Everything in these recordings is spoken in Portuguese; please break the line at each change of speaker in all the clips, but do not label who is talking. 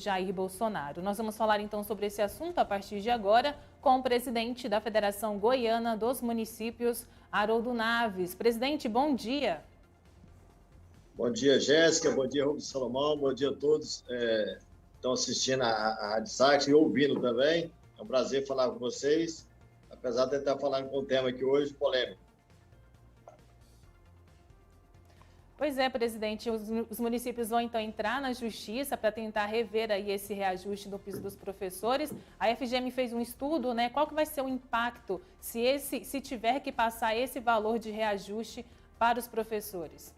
Jair Bolsonaro. Nós vamos falar então sobre esse assunto a partir de agora com o presidente da Federação Goiana dos Municípios, Haroldo Naves. Presidente, bom dia.
Bom dia, Jéssica. Bom dia, Rubens Salomão. Bom dia a todos que estão assistindo a Rádio Sax e ouvindo também. É um prazer falar com vocês, apesar de estar falando com um tema aqui hoje polêmico.
Pois é, presidente, os municípios vão então entrar na justiça para tentar rever aí esse reajuste do piso dos professores. A FGM fez um estudo, né? Qual que vai ser o impacto se tiver que passar esse valor de reajuste para os professores?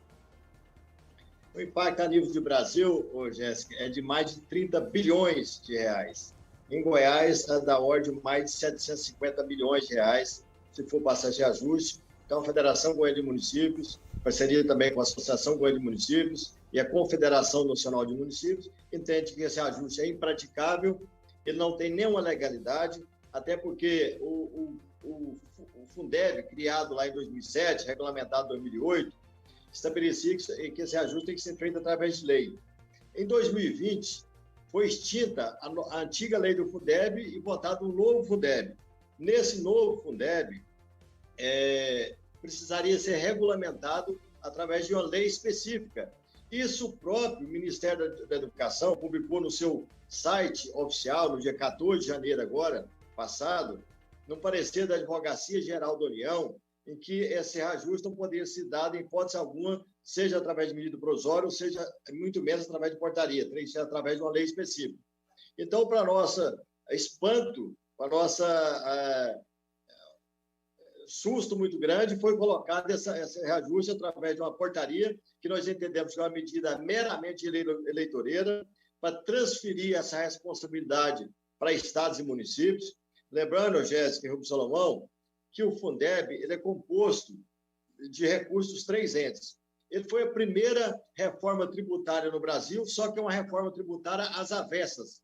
O impacto a nível de Brasil, Jéssica, é de mais de 30 bilhões de reais. Em Goiás, é da ordem de mais de 750 bilhões de reais, se for passar esse reajuste. Então, a Federação Goiana de Municípios, parceria também com a Associação Goiana de Municípios e a Confederação Nacional de Municípios, entende que esse ajuste é impraticável, ele não tem nenhuma legalidade, até porque o Fundeb, criado lá em 2007, regulamentado em 2008, estabelecia que esse ajuste tem que ser feito através de lei. Em 2020, foi extinta a antiga lei do Fundeb e votado um novo Fundeb. Nesse novo Fundeb, precisaria ser regulamentado através de uma lei específica. Isso o próprio Ministério da Educação publicou no seu site oficial, no dia 14 de janeiro agora, passado, no parecer da Advocacia Geral da União, em que esse reajuste não poderia ser dado em hipótese alguma, seja através de medida provisória, ou seja, muito menos através de portaria, teria que ser através de uma lei específica. Então, para nossa espanto, para nossa susto muito grande, foi colocado esse reajuste através de uma portaria, que nós entendemos que é uma medida meramente eleitoreira, para transferir essa responsabilidade para estados e municípios. Lembrando, Jéssica e Rubens Salomão, que o Fundeb ele é composto de recursos dos três entes. Ele foi a primeira reforma tributária no Brasil, só que é uma reforma tributária às avessas.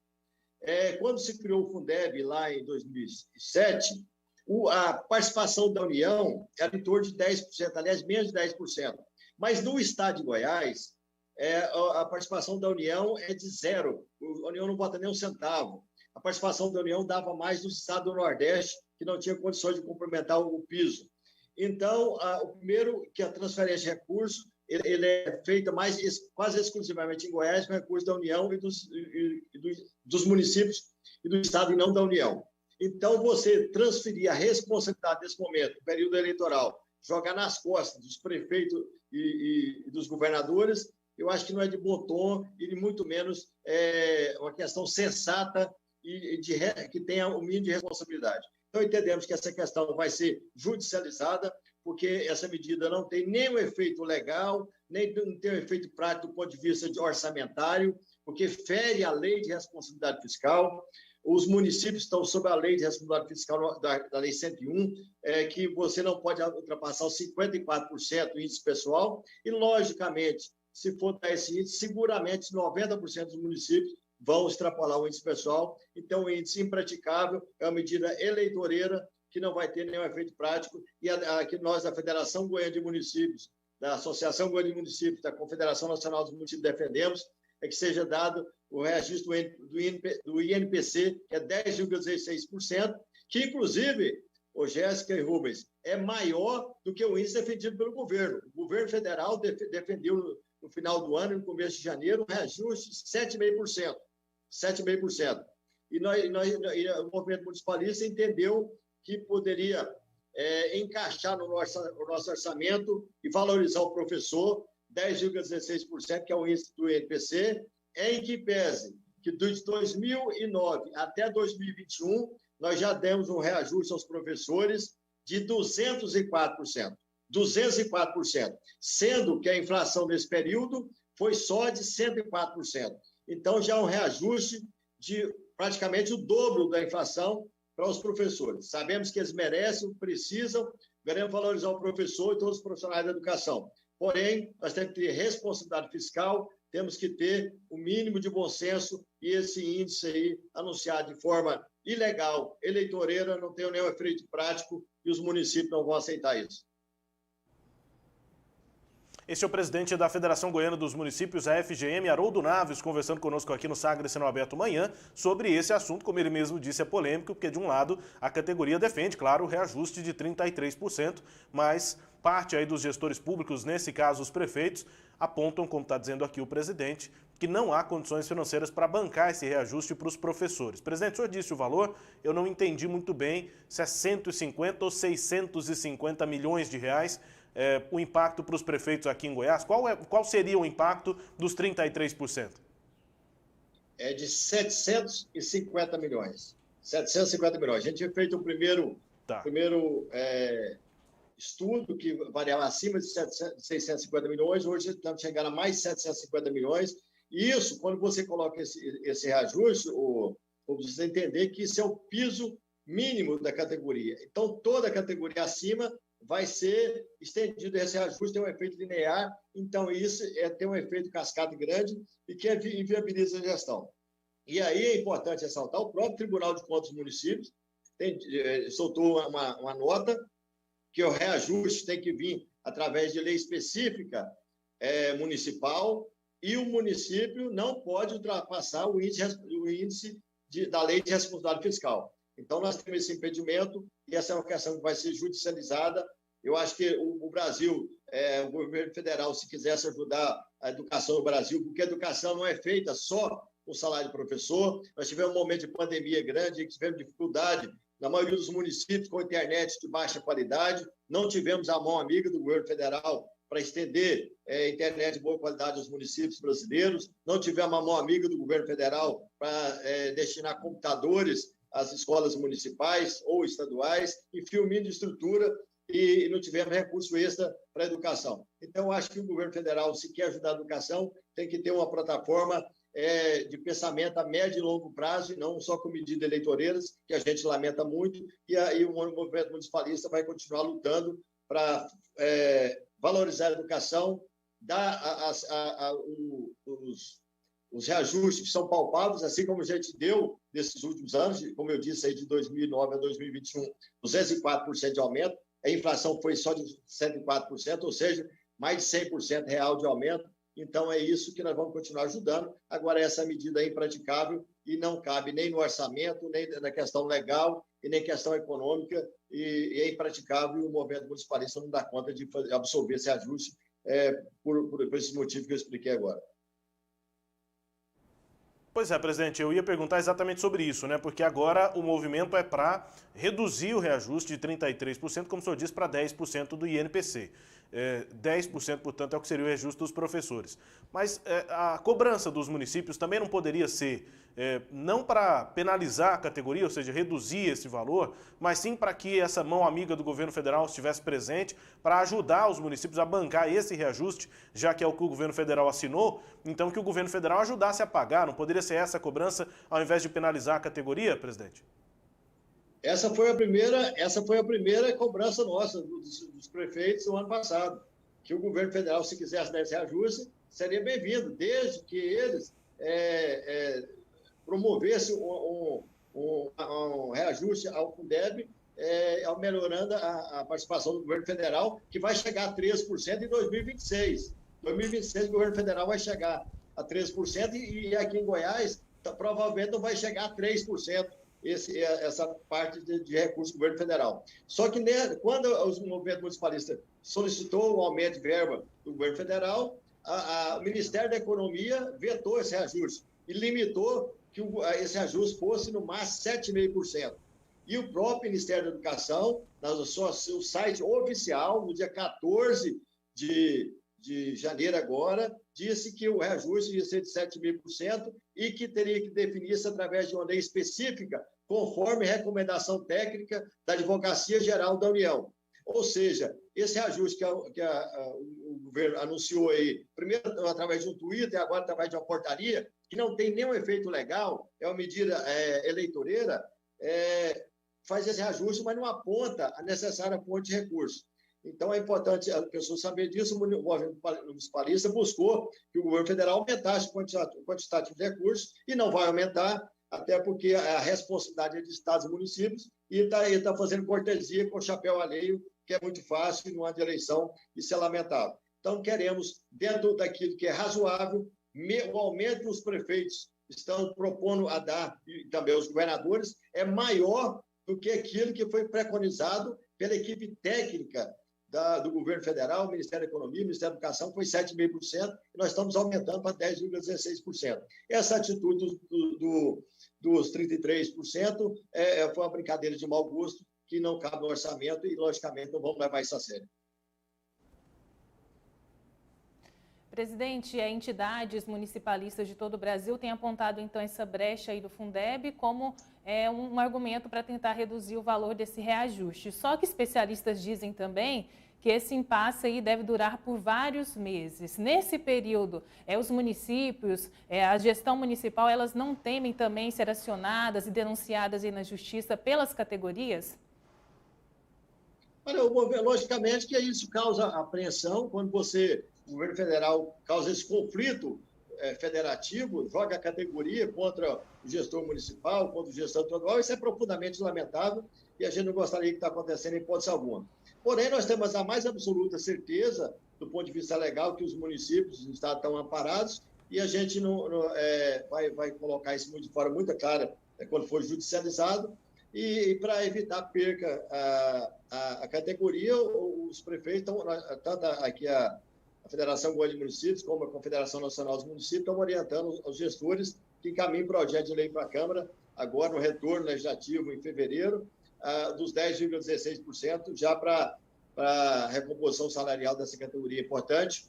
Quando se criou o Fundeb, lá em 2007, a participação da União era em torno de 10%, aliás, menos de 10%. Mas no estado de Goiás, a participação da União é de zero. A União não bota nem um centavo. A participação da União dava mais no estado do Nordeste, que não tinha condições de complementar o piso. Então, o primeiro, que a transferência de recursos, ele é feita quase exclusivamente em Goiás, com recursos da União e dos municípios e do estado, e não da União. Então, você transferir a responsabilidade desse momento, período eleitoral, jogar nas costas dos prefeitos e dos governadores, eu acho que não é de bom tom e muito menos uma questão sensata e que tenha o mínimo de responsabilidade. Então, entendemos que essa questão vai ser judicializada, porque essa medida não tem nenhum efeito legal, nem tem um efeito prático do ponto de vista orçamentário, porque fere a lei de responsabilidade fiscal. Os municípios estão sob a lei de responsabilidade fiscal da Lei 101, que você não pode ultrapassar os 54% do índice pessoal, e, logicamente, se for dar esse índice, seguramente 90% dos municípios vão extrapolar o índice pessoal. Então, o índice impraticável é uma medida eleitoreira que não vai ter nenhum efeito prático, e aqui nós, da Federação Goiana de Municípios, da Associação Goiana de Municípios, da Confederação Nacional dos Municípios, defendemos que seja dado o reajuste do INPC, que é 10,16%, que, inclusive, Jéssica e Rubens, é maior do que o índice defendido pelo governo. O governo federal defendeu, no final do ano, no começo de janeiro, um reajuste de 7,5%. 7,5%. E o movimento municipalista entendeu que poderia encaixar no nosso orçamento e valorizar o professor, 10,16%, que é o índice do INPC, em que pese que de 2009 até 2021, nós já demos um reajuste aos professores de 204%. 204%, sendo que a inflação nesse período foi só de 104%. Então, já é um reajuste de praticamente o dobro da inflação para os professores. Sabemos que eles merecem, precisam, queremos valorizar o professor e todos os profissionais da educação. Porém, nós temos que ter responsabilidade fiscal, temos que ter o mínimo de bom senso, e esse índice aí, anunciado de forma ilegal, eleitoreira, não tem nenhum efeito prático, e os municípios não vão aceitar isso.
Esse é o presidente da Federação Goiana dos Municípios, a FGM, Haroldo Naves, conversando conosco aqui no Sagres Sinal Aberto Manhã sobre esse assunto. Como ele mesmo disse, é polêmico, porque de um lado a categoria defende, claro, o reajuste de 33%, mas parte aí dos gestores públicos, nesse caso os prefeitos, apontam, como está dizendo aqui o presidente, que não há condições financeiras para bancar esse reajuste para os professores. Presidente, o senhor disse o valor, eu não entendi muito bem se é 150 ou 650 milhões de reais. O impacto para os prefeitos aqui em Goiás? Qual seria o impacto dos 33%?
É de 750 milhões. 750 milhões. A gente tinha feito o primeiro estudo que variava acima de 650 milhões, hoje estamos chegando a mais 750 milhões. E isso, quando você coloca esse reajuste, você precisa entender que isso é o piso mínimo da categoria. Então, toda a categoria acima vai ser estendido esse reajuste, tem um efeito linear, então isso tem um efeito cascata grande e que inviabiliza a gestão. E aí é importante ressaltar, o próprio Tribunal de Contas dos Municípios soltou uma nota que o reajuste tem que vir através de lei específica municipal e o município não pode ultrapassar o índice da lei de responsabilidade fiscal. Então, nós temos esse impedimento e essa é uma questão que vai ser judicializada. Eu acho que o Brasil, o governo federal, se quisesse ajudar a educação no Brasil, porque a educação não é feita só com salário de professor. Nós tivemos um momento de pandemia grande, tivemos dificuldade na maioria dos municípios com internet de baixa qualidade, não tivemos a mão amiga do governo federal para estender internet de boa qualidade aos municípios brasileiros, não tivemos a mão amiga do governo federal para destinar computadores às escolas municipais ou estaduais, enfim, o mínimo de estrutura e não tivemos recurso extra para a educação. Então, eu acho que o governo federal, se quer ajudar a educação, tem que ter uma plataforma de pensamento a médio e longo prazo, e não só com medidas eleitoreiras, que a gente lamenta muito, e aí o movimento municipalista vai continuar lutando para valorizar a educação, dar os reajustes que são palpáveis, assim como a gente deu nesses últimos anos, como eu disse, aí de 2009 a 2021, 204% de aumento, a inflação foi só de 104%, ou seja, mais de 100% real de aumento. Então, é isso que nós vamos continuar ajudando. Agora, essa medida é impraticável e não cabe nem no orçamento, nem na questão legal e nem questão econômica, e é impraticável e o movimento municipalista não dá conta de absorver esse ajuste por esses motivos que eu expliquei agora.
Pois é, presidente, eu ia perguntar exatamente sobre isso, né? Porque agora o movimento é para reduzir o reajuste de 33%, como o senhor disse, para 10% do INPC. 10%, portanto, é o que seria o reajuste dos professores. Mas a cobrança dos municípios também não poderia ser não para penalizar a categoria, ou seja, reduzir esse valor, mas sim para que essa mão amiga do governo federal estivesse presente para ajudar os municípios a bancar esse reajuste, já que é o que o governo federal assinou, então que o governo federal ajudasse a pagar. Não poderia ser essa a cobrança ao invés de penalizar a categoria, presidente?
Essa foi a primeira cobrança nossa dos prefeitos no ano passado, que o governo federal, se quisesse dar esse reajuste, seria bem-vindo, desde que eles promovessem um reajuste ao Fundeb, melhorando a participação do governo federal, que vai chegar a 13% em 2026. Em 2026, o governo federal vai chegar a 13% e aqui em Goiás, provavelmente não vai chegar a 3%. Essa parte de recursos do governo federal. Só que quando o movimento municipalista solicitou o aumento de verba do governo federal, o Ministério da Economia vetou esse reajuste e limitou que esse reajuste fosse no máximo 7,5%. E o próprio Ministério da Educação, no seu site oficial, no dia 14 de janeiro agora, disse que o reajuste ia ser de 7,5% e que teria que definir isso através de uma lei específica, conforme recomendação técnica da Advocacia Geral da União. Ou seja, esse reajuste que o governo anunciou aí, primeiro através de um Twitter e agora através de uma portaria, que não tem nenhum efeito legal, é uma medida eleitoreira, faz esse reajuste, mas não aponta a necessária fonte de recursos. Então, é importante a pessoa saber disso. O movimento municipalista buscou que o governo federal aumentasse o quantitativo de recursos e não vai aumentar, até porque a responsabilidade é de estados e municípios e está fazendo cortesia com o chapéu alheio, que é muito fácil no ano de eleição, isso é lamentável. Então, queremos, dentro daquilo que é razoável, o aumento que os prefeitos estão propondo a dar, e também os governadores, é maior do que aquilo que foi preconizado pela equipe técnica do governo federal, Ministério da Economia, Ministério da Educação, foi 7,5%, e nós estamos aumentando para 10,16%. Essa atitude dos 33% foi uma brincadeira de mau gosto, que não cabe no orçamento e, logicamente, não vamos levar isso a sério.
Presidente, entidades municipalistas de todo o Brasil têm apontado, então, essa brecha aí do Fundeb como um argumento para tentar reduzir o valor desse reajuste. Só que especialistas dizem também que esse impasse aí deve durar por vários meses. Nesse período, os municípios, a gestão municipal, elas não temem também ser acionadas e denunciadas aí na justiça pelas categorias?
Olha, logicamente que isso causa apreensão quando o governo federal causa esse conflito federativo, joga a categoria contra o gestor municipal, contra o gestor estadual. Isso é profundamente lamentável e a gente não gostaria que está acontecendo em hipótese alguma. Porém, nós temos a mais absoluta certeza, do ponto de vista legal, que os municípios do estado estão amparados e a gente vai colocar isso de forma muito clara quando for judicializado. E para evitar perca a categoria, os prefeitos, tanto aqui a Federação Goiana de Municípios, como a Confederação Nacional dos Municípios, estão orientando os gestores que encaminhem projeto de lei para a Câmara, agora no retorno legislativo em fevereiro, dos 10,16%, já para a recomposição salarial dessa categoria importante,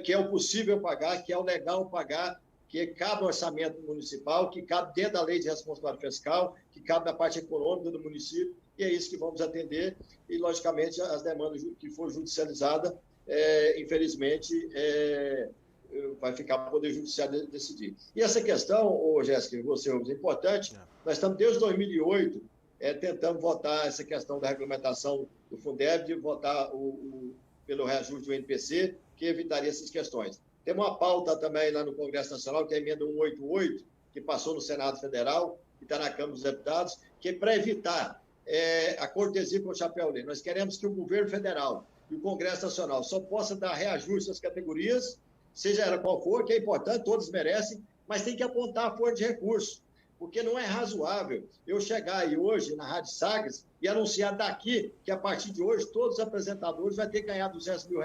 que é o possível pagar, que é o legal pagar, que cabe no orçamento municipal, que cabe dentro da lei de responsabilidade fiscal, que cabe na parte econômica do município, e é isso que vamos atender, e, logicamente, as demandas que for judicializada, infelizmente, vai ficar para o Poder Judiciário decidir. E essa questão, Jéssica, é importante, nós estamos desde 2008 tentando votar essa questão da regulamentação do Fundeb, de votar pelo reajuste do INPC, que evitaria essas questões. Tem uma pauta também lá no Congresso Nacional, que é a emenda 188, que passou no Senado Federal, que está na Câmara dos Deputados, que é para evitar a cortesia com o chapéu dele. Nós queremos que o governo federal e o Congresso Nacional só possa dar reajuste às categorias, seja ela qual for, que é importante, todos merecem, mas tem que apontar a fonte de recurso, porque não é razoável eu chegar aí hoje na Rádio Sagres e anunciar daqui que a partir de hoje todos os apresentadores vão ter que ganhar R$200 mil,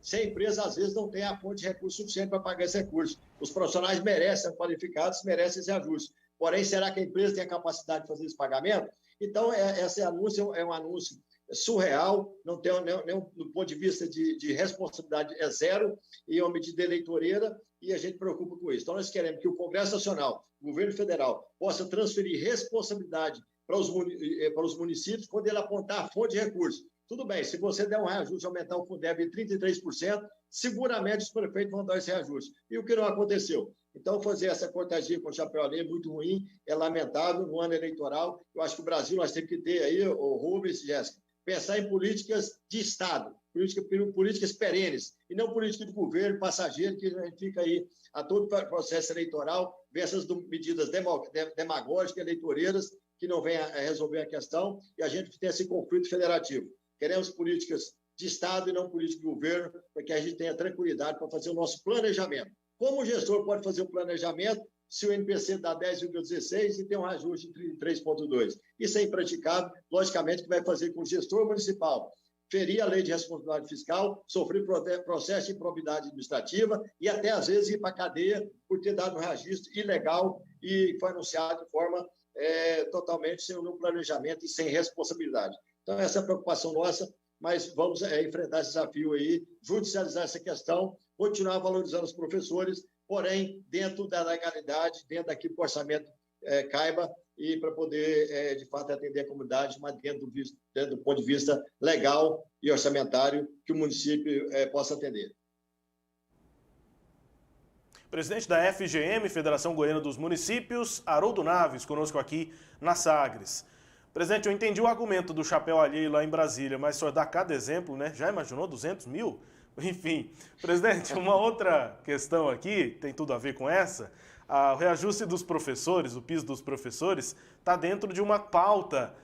se a empresa às vezes não tem a fonte de recurso suficiente para pagar esse recurso. Os profissionais merecem, são qualificados, merecem esse ajuste. Porém, será que a empresa tem a capacidade de fazer esse pagamento? Então, esse anúncio é um anúncio surreal, não tem nenhum do ponto de vista de responsabilidade, é zero, e é uma medida eleitoreira, e a gente preocupa com isso. Então, nós queremos que o Congresso Nacional, o governo federal, possa transferir responsabilidade para os municípios quando ele apontar a fonte de recursos. Tudo bem, se você der um reajuste, aumentar o Fundeb em 33%, seguramente os prefeitos vão dar esse reajuste. E o que não aconteceu? Então, fazer essa cortagia com o chapéu ali é muito ruim, é lamentável no ano eleitoral. Eu acho que o Brasil, nós temos que ter aí, o Rubens e Jéssica, pensar em políticas de Estado, políticas perenes, e não política de governo, passageiro, que a gente fica aí a todo processo eleitoral, ver essas medidas demagógicas, eleitoreiras, que não vêm a resolver a questão, e a gente tem esse conflito federativo. Queremos políticas de Estado e não política de governo, para que a gente tenha tranquilidade para fazer o nosso planejamento. Como o gestor pode fazer o planejamento se o NPC dá 10,16 e tem um reajuste de 3,2? Isso é impraticável, logicamente, que vai fazer com o gestor municipal ferir a lei de responsabilidade fiscal, sofrer processo de improbidade administrativa e até, às vezes, ir para a cadeia por ter dado um registro ilegal e foi anunciado de forma totalmente sem o planejamento e sem responsabilidade. Então, essa é a preocupação nossa, mas vamos enfrentar esse desafio aí, judicializar essa questão, continuar valorizando os professores, porém, dentro da legalidade, dentro daquilo que o orçamento caiba, e para poder, de fato, atender a comunidade, mas dentro do ponto de vista legal e orçamentário que o município possa atender.
Presidente da FGM, Federação Goiana dos Municípios, Haroldo Naves, conosco aqui na Sagres. Presidente, eu entendi o argumento do chapéu alheio lá em Brasília, mas o senhor dá cada exemplo, né? Já imaginou 200 mil? Enfim, presidente, uma outra questão aqui, tem tudo a ver com essa, o reajuste dos professores, o piso dos professores, está dentro de uma pauta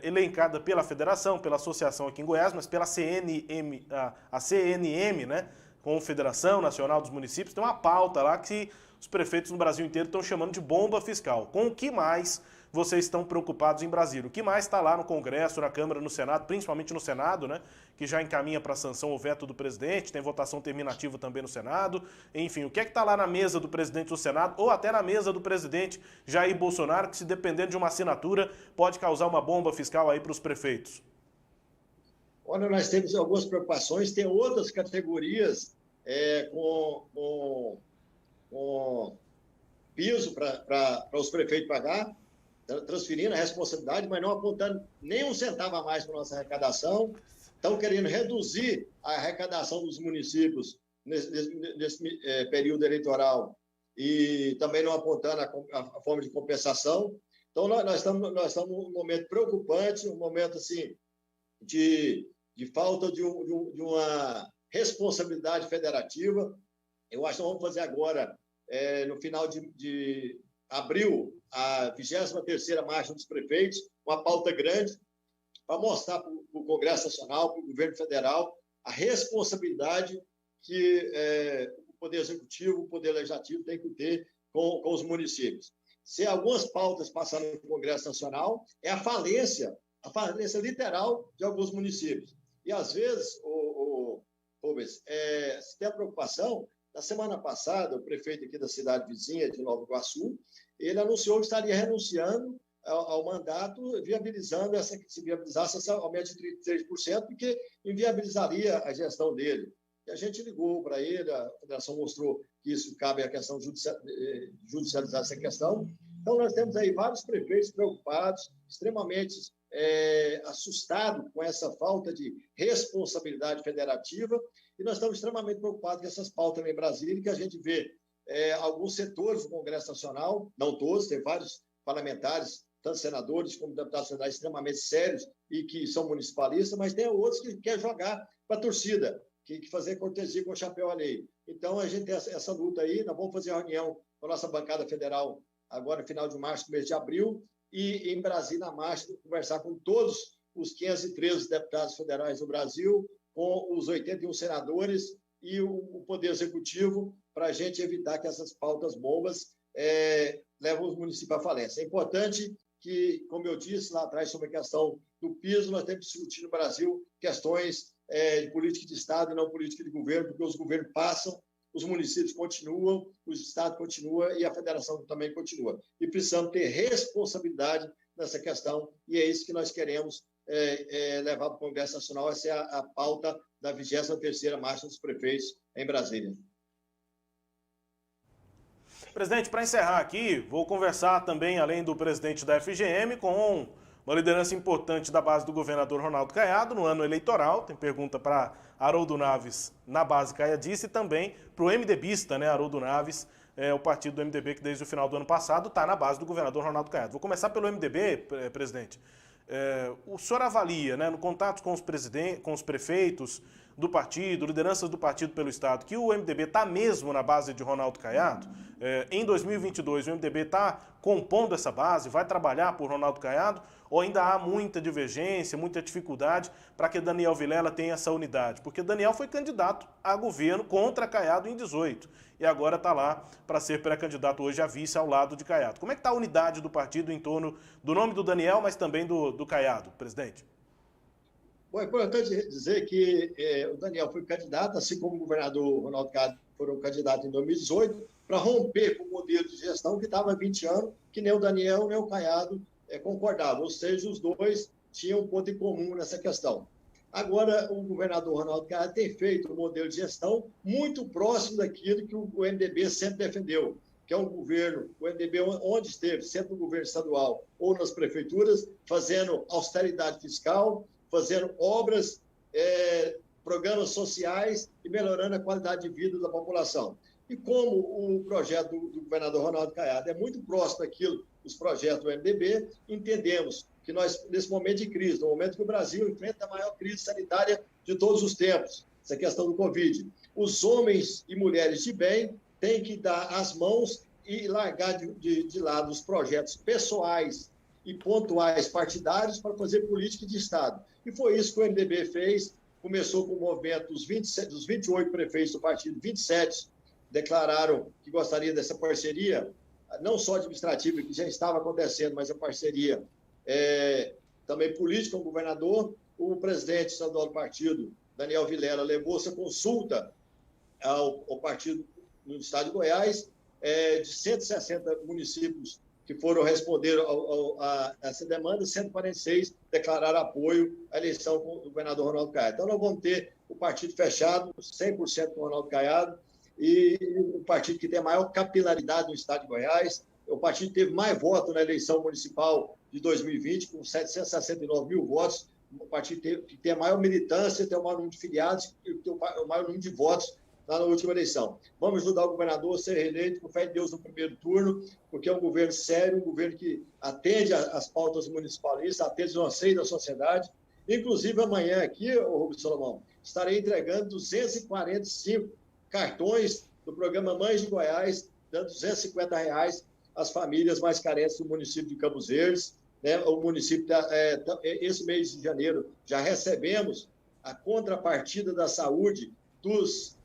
elencada pela federação, pela associação aqui em Goiás, mas pela CNM, a CNM, né? Confederação Nacional dos Municípios, tem uma pauta lá que os prefeitos no Brasil inteiro estão chamando de bomba fiscal. Com o que mais vocês estão preocupados em Brasília? O que mais está lá no Congresso, na Câmara, no Senado, principalmente no Senado, né? Que já encaminha para sanção o veto do presidente, tem votação terminativa também no Senado. Enfim, o que é que está lá na mesa do presidente do Senado ou até na mesa do presidente Jair Bolsonaro, que se dependendo de uma assinatura pode causar uma bomba fiscal aí para os prefeitos?
Olha, nós temos algumas preocupações, tem outras categorias com piso para os prefeitos pagar, transferindo a responsabilidade, mas não apontando nem um centavo a mais para a nossa arrecadação. Estão querendo reduzir a arrecadação dos municípios nesse período eleitoral e também não apontando a forma de compensação. Então, nós estamos num momento preocupante, um momento assim, de falta de uma responsabilidade federativa. Eu acho que nós vamos fazer agora, no final de abril, a 23ª Marcha dos Prefeitos, uma pauta grande, para mostrar para o Congresso Nacional, para o governo federal, a responsabilidade que o Poder Executivo, o Poder Legislativo tem que ter com os municípios. Se algumas pautas passarem no Congresso Nacional, é a falência literal de alguns municípios. E, às vezes, Rubens, se tem a preocupação, na semana passada, o prefeito aqui da cidade vizinha de Nova Iguaçu, ele anunciou que estaria renunciando ao mandato, se viabilizasse esse aumento de 33%, porque inviabilizaria a gestão dele. E a gente ligou para ele, a federação mostrou que isso cabe à questão de judicializar essa questão. Então, nós temos aí vários prefeitos preocupados, extremamente assustados com essa falta de responsabilidade federativa, e nós estamos extremamente preocupados com essas pautas em Brasília, que a gente vê alguns setores do Congresso Nacional, não todos, tem vários parlamentares, tanto senadores como deputados federais extremamente sérios e que são municipalistas, mas tem outros que querem jogar para a torcida, que fazer cortesia com o chapéu alheio. Então, a gente tem essa luta aí, nós vamos fazer uma reunião com a nossa bancada federal agora, no final de março, mês de abril, e em Brasília, na marcha, conversar com todos os 513 deputados federais do Brasil, com os 81 senadores e o Poder Executivo, para a gente evitar que essas pautas bombas levem os municípios à falência. É importante que, como eu disse lá atrás sobre a questão do piso, nós temos que discutir no Brasil questões de política de Estado e não política de governo, porque os governos passam, os municípios continuam, os estados continuam e a federação também continua. E precisamos ter responsabilidade nessa questão, e é isso que nós queremos levar para o Congresso Nacional. Essa é a pauta da 23ª Marcha dos Prefeitos em Brasília.
Presidente, para encerrar aqui, vou conversar também, além do presidente da FGM, com uma liderança importante da base do governador Ronaldo Caiado no ano eleitoral. Tem pergunta para Haroldo Naves na base caiadista e também para o MDBista, né? Haroldo Naves, o partido do MDB que desde o final do ano passado está na base do governador Ronaldo Caiado. Vou começar pelo MDB, presidente. O senhor avalia, né, no contato com os prefeitos do partido, lideranças do partido pelo Estado, que o MDB está mesmo na base de Ronaldo Caiado? Em 2022, o MDB está compondo essa base, vai trabalhar por Ronaldo Caiado, ou ainda há muita divergência, muita dificuldade para que Daniel Vilela tenha essa unidade? Porque Daniel foi candidato a governo contra Caiado em 18 e agora está lá para ser pré-candidato hoje a vice ao lado de Caiado. Como é que está a unidade do partido em torno do nome do Daniel, mas também do Caiado, presidente?
Bom, é importante dizer que o Daniel foi candidato, assim como o governador Ronaldo Caiado foram candidatos em 2018, para romper com o modelo de gestão que estava há 20 anos, que nem o Daniel nem o Caiado concordavam, ou seja, os dois tinham um ponto em comum nessa questão. Agora, o governador Ronaldo Caiado tem feito um modelo de gestão muito próximo daquilo que o MDB sempre defendeu, que é um governo, o MDB onde esteve, sempre no governo estadual ou nas prefeituras, fazendo austeridade fiscal, fazendo obras, programas sociais e melhorando a qualidade de vida da população. E como o projeto do governador Ronaldo Caiado é muito próximo daquilo, os projetos do MDB, entendemos que nós, nesse momento de crise, no momento que o Brasil enfrenta a maior crise sanitária de todos os tempos, essa questão do Covid, os homens e mulheres de bem têm que dar as mãos e largar de lado os projetos pessoais e pontuais partidários para fazer política de Estado. E foi isso que o MDB fez. Começou com o movimento dos 28 prefeitos do partido, 27 declararam que gostariam dessa parceria, não só administrativa, que já estava acontecendo, mas a parceria também política com o governador. O presidente estadual do partido, Daniel Vilela, levou essa consulta ao partido no estado de Goiás, de 160 municípios que foram responder a essa demanda, 146 declararam apoio à eleição do governador Ronaldo Caiado. Então, nós vamos ter o partido fechado, 100% com o Ronaldo Caiado, e o partido que tem a maior capilaridade no estado de Goiás. O partido teve mais votos na eleição municipal de 2020, com 769 mil votos. O partido que tem a maior militância, tem o maior número de filiados e tem o maior número de votos lá na última eleição. Vamos ajudar o governador a ser reeleito, com fé em Deus, no primeiro turno, porque é um governo sério, um governo que atende às pautas municipalistas, atende o anseio da sociedade. Inclusive, amanhã aqui, Rubens Salomão, estarei entregando 245 cartões do programa Mães de Goiás, dando R$250 às famílias mais carentes do município de Campos Verdes. Né? O município, esse mês de janeiro, já recebemos a contrapartida da saúde dos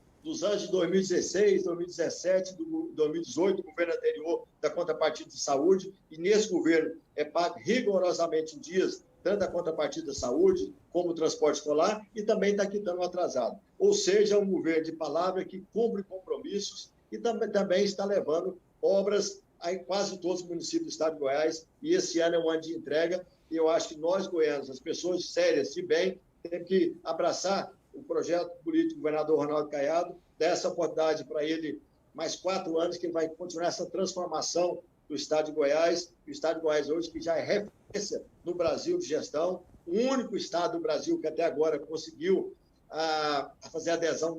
anos de 2016, 2017, 2018, do governo anterior, da contrapartida de saúde, e nesse governo é pago rigorosamente em dias, tanto a contrapartida da saúde, como o transporte escolar, e também está quitando o atrasado. Ou seja, é um governo de palavra que cumpre compromissos e também está levando obras a quase todos os municípios do estado de Goiás, e esse ano é um ano de entrega, e eu acho que nós, goianos, as pessoas sérias, de bem, temos que abraçar o projeto político do governador Ronaldo Caiado, dar essa oportunidade para ele mais 4 anos, que ele vai continuar essa transformação do estado de Goiás. O estado de Goiás hoje, que já é referência no Brasil de gestão, o único estado do Brasil que até agora conseguiu fazer adesão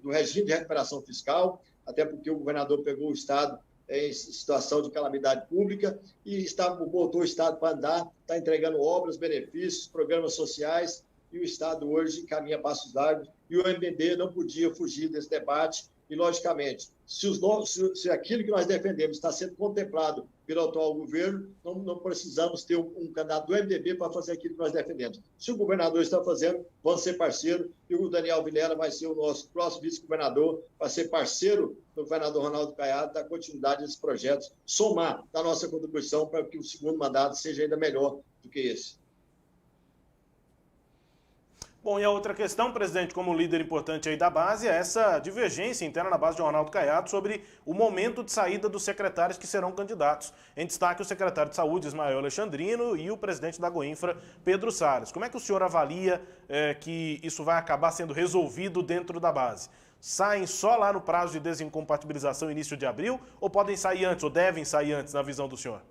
do regime de recuperação fiscal, até porque o governador pegou o estado em situação de calamidade pública e botou o estado para andar, está entregando obras, benefícios, programas sociais, e o Estado hoje caminha passos largos, e o MDB não podia fugir desse debate, e, logicamente, se aquilo que nós defendemos está sendo contemplado pelo atual governo, não precisamos ter um candidato do MDB para fazer aquilo que nós defendemos. Se o governador está fazendo, vamos ser parceiro, e o Daniel Vilela vai ser o nosso próximo vice-governador, vai ser parceiro do governador Ronaldo Caiado, da continuidade desses projetos, somar da nossa contribuição para que o segundo mandato seja ainda melhor do que esse.
Bom, e a outra questão, presidente, como líder importante aí da base, é essa divergência interna na base de Ronaldo Caiado sobre o momento de saída dos secretários que serão candidatos. Em destaque, o secretário de Saúde, Ismael Alexandrino, e o presidente da Goinfra, Pedro Salles. Como é que o senhor avalia que isso vai acabar sendo resolvido dentro da base? Saem só lá no prazo de desincompatibilização início de abril, ou podem sair antes, ou devem sair antes, na visão do senhor?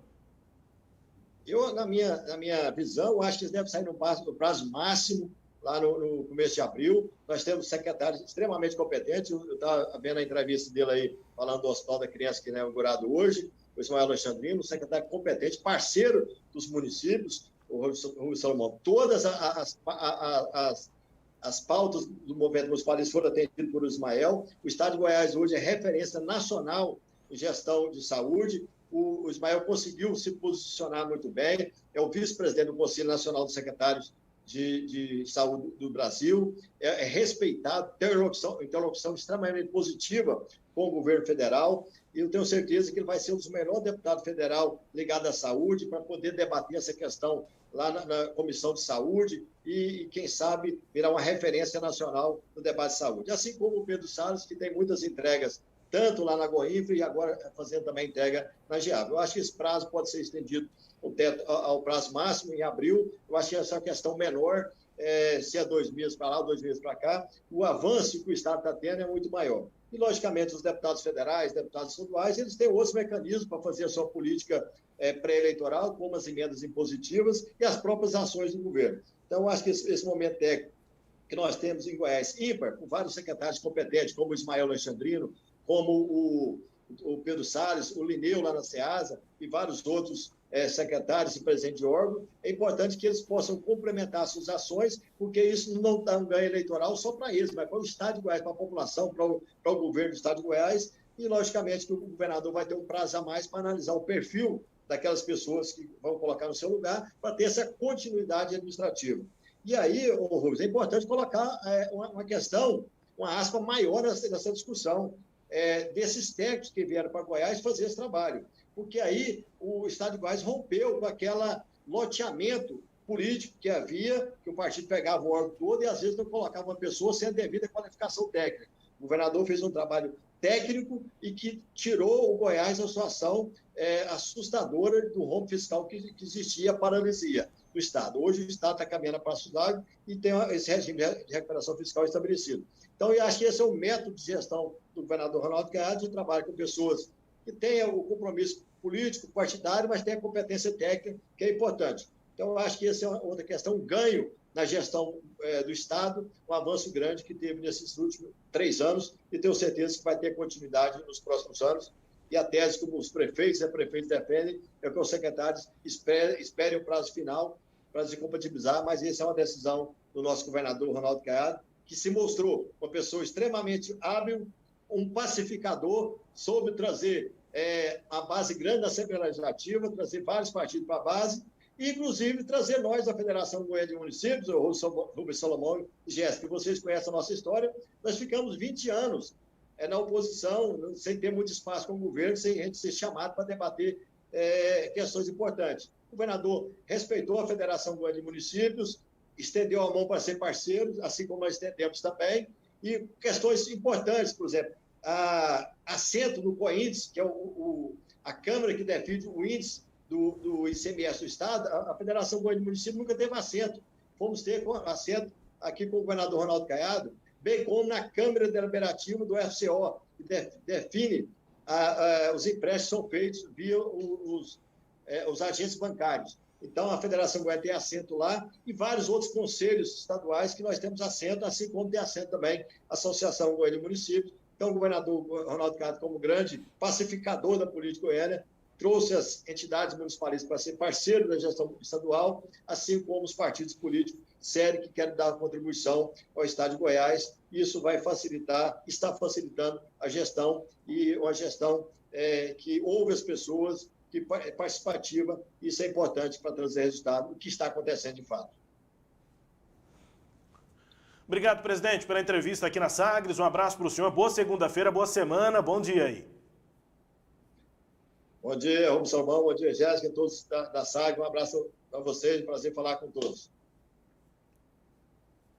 Eu, na minha visão, acho que eles devem sair no prazo máximo, lá no começo de abril. Nós temos secretários extremamente competentes. Eu estava vendo a entrevista dele aí, falando do Hospital da Criança, que é inaugurado hoje, o Ismael Alexandrino, um secretário competente, parceiro dos municípios, o Rubens Salomão. Todas as pautas do movimento municipal foram atendidas por Ismael. O Estado de Goiás hoje é referência nacional em gestão de saúde. O Ismael conseguiu se posicionar muito bem, é o vice-presidente do Conselho Nacional dos Secretários de Saúde do Brasil, é respeitado, tem uma interlocução extremamente positiva com o governo federal, e eu tenho certeza que ele vai ser um dos melhores deputados federal ligado à saúde, para poder debater essa questão lá na Comissão de Saúde e, quem sabe, virar uma referência nacional no debate de saúde. Assim como o Pedro Salles, que tem muitas entregas, tanto lá na Goinfra e agora fazendo também entrega na GEAB. Eu acho que esse prazo pode ser estendido ao prazo máximo, em abril. Eu acho que essa é uma questão menor, se é 2 meses para lá ou 2 meses para cá. O avanço que o Estado está tendo é muito maior. E, logicamente, os deputados federais, deputados estaduais, eles têm outros mecanismos para fazer a sua política pré-eleitoral, como as emendas impositivas e as próprias ações do governo. Então, eu acho que esse momento técnico que nós temos em Goiás, ímpar, com vários secretários competentes, como o Ismael Alexandrino, como o Pedro Salles, o Lineu lá na SEASA e vários outros secretários e presidentes de órgão, é importante que eles possam complementar suas ações, porque isso não dá um ganho eleitoral só para eles, mas para o Estado de Goiás, para a população, para o governo do Estado de Goiás, e, logicamente, que o governador vai ter um prazo a mais para analisar o perfil daquelas pessoas que vão colocar no seu lugar, para ter essa continuidade administrativa. E aí, Rubens, é importante colocar uma questão, uma aspa maior nessa discussão, desses técnicos que vieram para Goiás fazer esse trabalho. Porque aí o Estado de Goiás rompeu com aquele loteamento político que havia, que o partido pegava o órgão todo e às vezes não colocava uma pessoa sem a devida qualificação técnica. O governador fez um trabalho técnico e que tirou o Goiás da situação assustadora do rombo fiscal que existia, a paralisia do Estado. Hoje o Estado está caminhando para o lado e tem esse regime de recuperação fiscal estabelecido. Então, eu acho que esse é o método de gestão do governador Ronaldo Caiado, de trabalho com pessoas que tenham o compromisso político, partidário, mas tenham a competência técnica, que é importante. Então, eu acho que essa é outra questão, um ganho na gestão do Estado, um avanço grande que teve nesses últimos 3 anos, e tenho certeza que vai ter continuidade nos próximos anos. E a tese que os prefeitos e prefeitos defendem é que os secretários esperem o prazo final para se compatibilizar, mas essa é uma decisão do nosso governador Ronaldo Caiado, que se mostrou uma pessoa extremamente hábil, um pacificador, soube trazer a base grande da Assembleia Legislativa, trazer vários partidos para a base, e, inclusive, trazer nós da Federação Goiana de Municípios, o Rubens Salomão e Jéssica, que vocês conhecem a nossa história, nós ficamos 20 anos na oposição, sem ter muito espaço com o governo, sem a gente ser chamado para debater questões importantes. O governador respeitou a Federação Goiana de Municípios, estendeu a mão para ser parceiros, assim como nós estendemos também, e questões importantes, por exemplo, assento no COINDES, que é a Câmara que define o índice do ICMS do Estado, a Federação Goiana de Municípios nunca teve assento. Fomos ter assento aqui com o governador Ronaldo Caiado, bem como na Câmara Deliberativa do FCO, que define os empréstimos são feitos via os agentes bancários. Então, a Federação Goiana tem assento lá e vários outros conselhos estaduais que nós temos assento, assim como tem assento também a Associação Goiana de Municípios. Então, o governador Ronaldo Caiado, como grande pacificador da política goiana, trouxe as entidades municipais para ser parceiro da gestão estadual, assim como os partidos políticos sérios que querem dar contribuição ao Estado de Goiás. Isso vai facilitar, está facilitando a gestão, e uma gestão que ouve as pessoas, que é participativa. Isso é importante para trazer resultado, o que está acontecendo de fato.
Obrigado, presidente, pela entrevista aqui na Sagres. Um abraço para o senhor. Boa segunda-feira, boa semana, bom dia aí.
Bom dia, Rubens Salomão, bom dia, Jéssica, todos da Sagres. Um abraço para vocês, prazer falar com todos.